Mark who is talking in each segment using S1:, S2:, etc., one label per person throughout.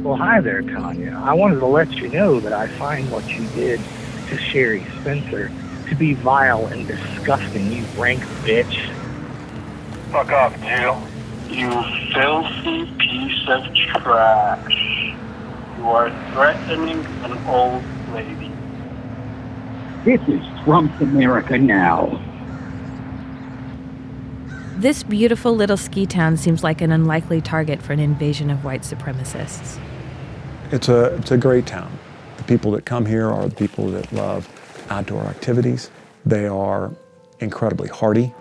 S1: Well, hi there, Tanya. I wanted to let you know that I find what you did to Sherry Spencer to be vile and disgusting, you rank bitch.
S2: Fuck off, Jill. You filthy piece of trash. You are threatening an old lady.
S3: This is Trump's America now.
S4: This beautiful little ski town seems like an unlikely target for an invasion of white supremacists.
S5: It's a great town. The people that come here are the people that love outdoor activities. They are incredibly hardy.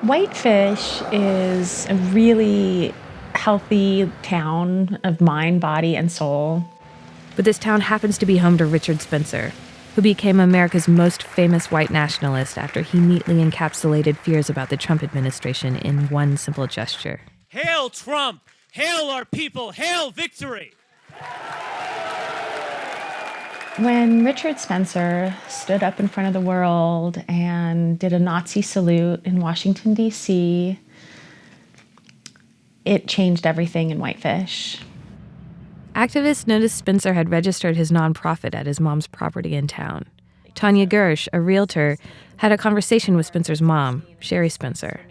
S6: Whitefish is a really healthy town of mind, body, and soul.
S4: But this town happens to be home to Richard Spencer, who became America's most famous white nationalist after he neatly encapsulated fears about the Trump administration in one simple gesture.
S7: Hail Trump! Hail our people! Hail victory!
S6: When Richard Spencer stood up in front of the world and did a Nazi salute in Washington, D.C., it changed everything in Whitefish.
S4: Activists noticed Spencer had registered his nonprofit at his mom's property in town. Tanya Gersh, a realtor, had a conversation with Spencer's mom, Sherry Spencer.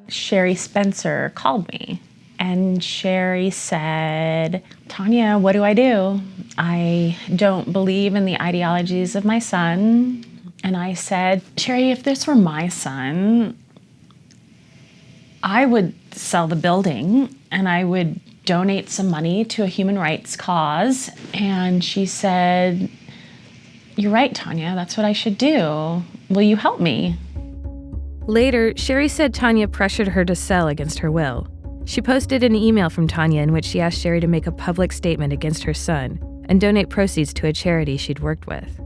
S6: Sherry Spencer called me, and Sherry said, Tanya, what do? I don't believe in the ideologies of my son. And I said, Sherry, if this were my son, I would sell the building and I would donate some money to a human rights cause. And she said, you're right, Tanya, that's what I should do. Will you help me?
S4: Later, Sherry said Tanya pressured her to sell against her will. She posted an email from Tanya in which she asked Sherry to make a public statement against her son and donate proceeds to a charity she'd worked with.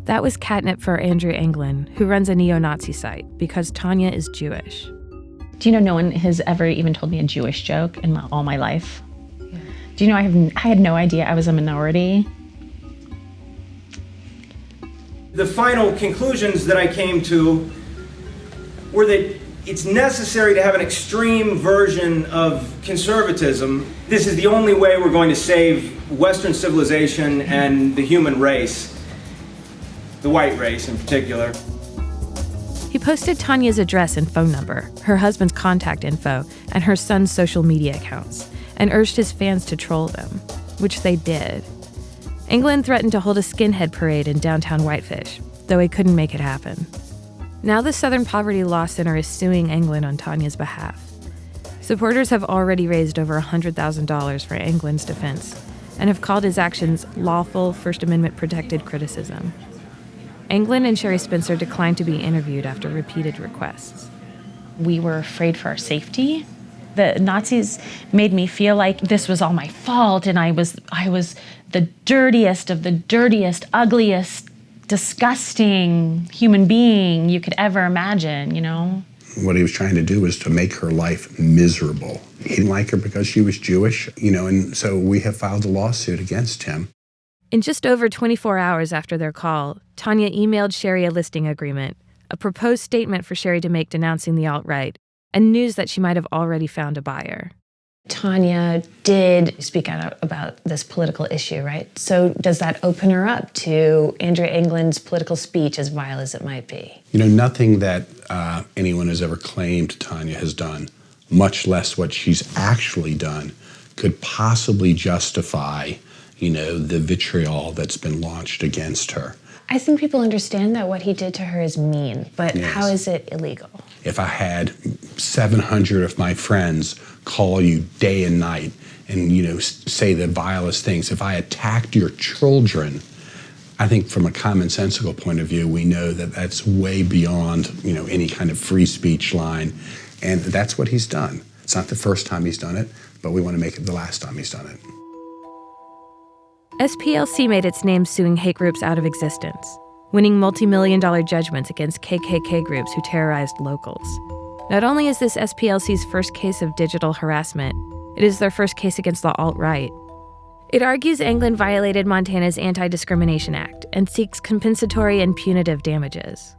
S4: That was catnip for Andrew Anglin, who runs a neo-Nazi site, because Tanya is Jewish.
S6: Do you know no one has ever even told me a Jewish joke in all my life? Yeah. Do you know I had no idea I was a minority?
S8: The final conclusions that I came to were that it's necessary to have an extreme version of conservatism. This is the only way we're going to save Western civilization and the human race, the white race in particular.
S4: He posted Tanya's address and phone number, her husband's contact info, and her son's social media accounts, and urged his fans to troll them, which they did. Anglin threatened to hold a skinhead parade in downtown Whitefish, though he couldn't make it happen. Now the Southern Poverty Law Center is suing Anglin on Tanya's behalf. Supporters have already raised over $100,000 for Anglin's defense and have called his actions lawful First Amendment protected criticism. Anglin and Sherry Spencer declined to be interviewed after repeated requests.
S6: We were afraid for our safety. The Nazis made me feel like this was all my fault, and I was the dirtiest of the dirtiest, ugliest, disgusting human being you could ever imagine, you know?
S9: What he was trying to do was to make her life miserable. He didn't like her because she was Jewish, and so we have filed a lawsuit against him.
S4: In just over 24 hours after their call, Tanya emailed Sherry a listing agreement, a proposed statement for Sherry to make denouncing the alt-right, and news that she might have already found a buyer.
S10: Tanya did speak out about this political issue, right? So does that open her up to Andrew Anglin's political speech, as vile as it might be?
S9: Nothing that anyone has ever claimed Tanya has done, much less what she's actually done, could possibly justify, the vitriol that's been launched against her.
S10: I think people understand that what he did to her is mean, but
S9: yes.
S10: How is it illegal?
S9: If I had 700 of my friends call you day and night and, say the vilest things, if I attacked your children, I think from a commonsensical point of view, we know that that's way beyond, any kind of free speech line. And that's what he's done. It's not the first time he's done it, but we want to make it the last time he's done it.
S4: SPLC made its name suing hate groups out of existence, winning multi-million-dollar judgments against KKK groups who terrorized locals. Not only is this SPLC's first case of digital harassment, it is their first case against the alt-right. It argues Anglin violated Montana's Anti-Discrimination Act and seeks compensatory and punitive damages.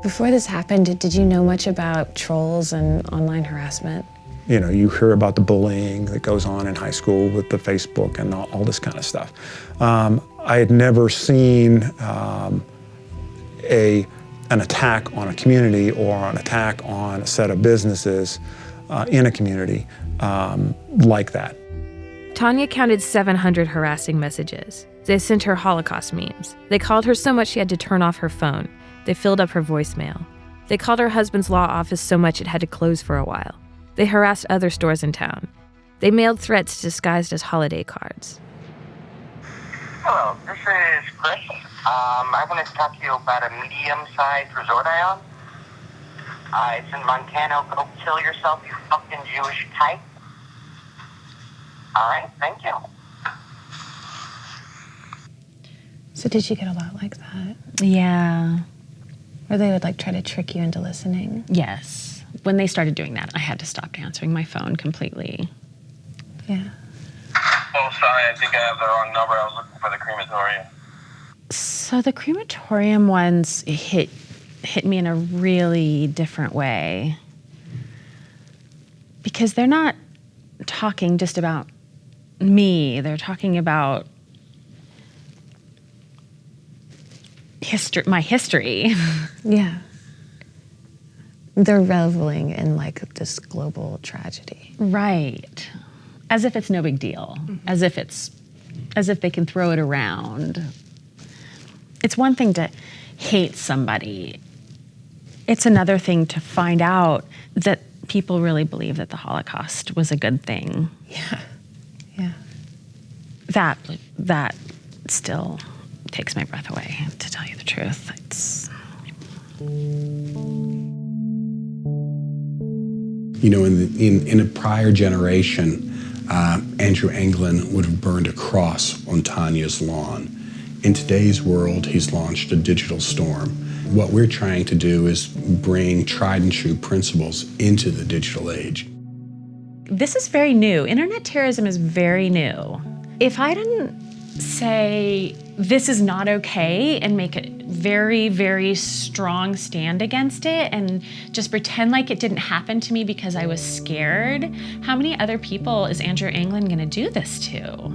S10: Before this happened, did you know much about trolls and online harassment?
S5: You know, you hear about the bullying that goes on in high school with the Facebook and all this kind of stuff. I had never seen an attack on a community or an attack on a set of businesses in a community like that.
S4: Tanya counted 700 harassing messages. They sent her Holocaust memes. They called her so much she had to turn off her phone. They filled up her voicemail. They called her husband's law office so much it had to close for a while. They harassed other stores in town. They mailed threats disguised as holiday cards.
S11: Hello, this is Chris. I want to talk to you about a medium-sized resort I own. It's in Montana. Go kill yourself, you fucking Jewish type. All right, thank you.
S10: So did you get a lot like that?
S6: Yeah.
S10: Or they would like try to trick you into listening?
S6: Yes. When they started doing that, I had to stop answering my phone completely.
S10: Yeah.
S11: Oh, sorry, I think I have the wrong number. I was looking for the crematorium.
S6: So the crematorium ones hit me in a really different way. Because they're not talking just about me. They're talking about my history.
S10: Yeah. They're reveling in like this global tragedy.
S6: Right. As if it's no big deal. Mm-hmm. As if they can throw it around. It's one thing to hate somebody. It's another thing to find out that people really believe that the Holocaust was a good thing.
S10: Yeah. Yeah.
S6: That still takes my breath away, to tell you the truth.
S9: You know, in a prior generation, Andrew Anglin would have burned a cross on Tanya's lawn. In today's world, he's launched a digital storm. What we're trying to do is bring tried and true principles into the digital age.
S6: This is very new. Internet terrorism is very new. If I didn't say this is not okay and make a very, very strong stand against it and just pretend like it didn't happen to me because I was scared, how many other people is Andrew Anglin gonna do this to?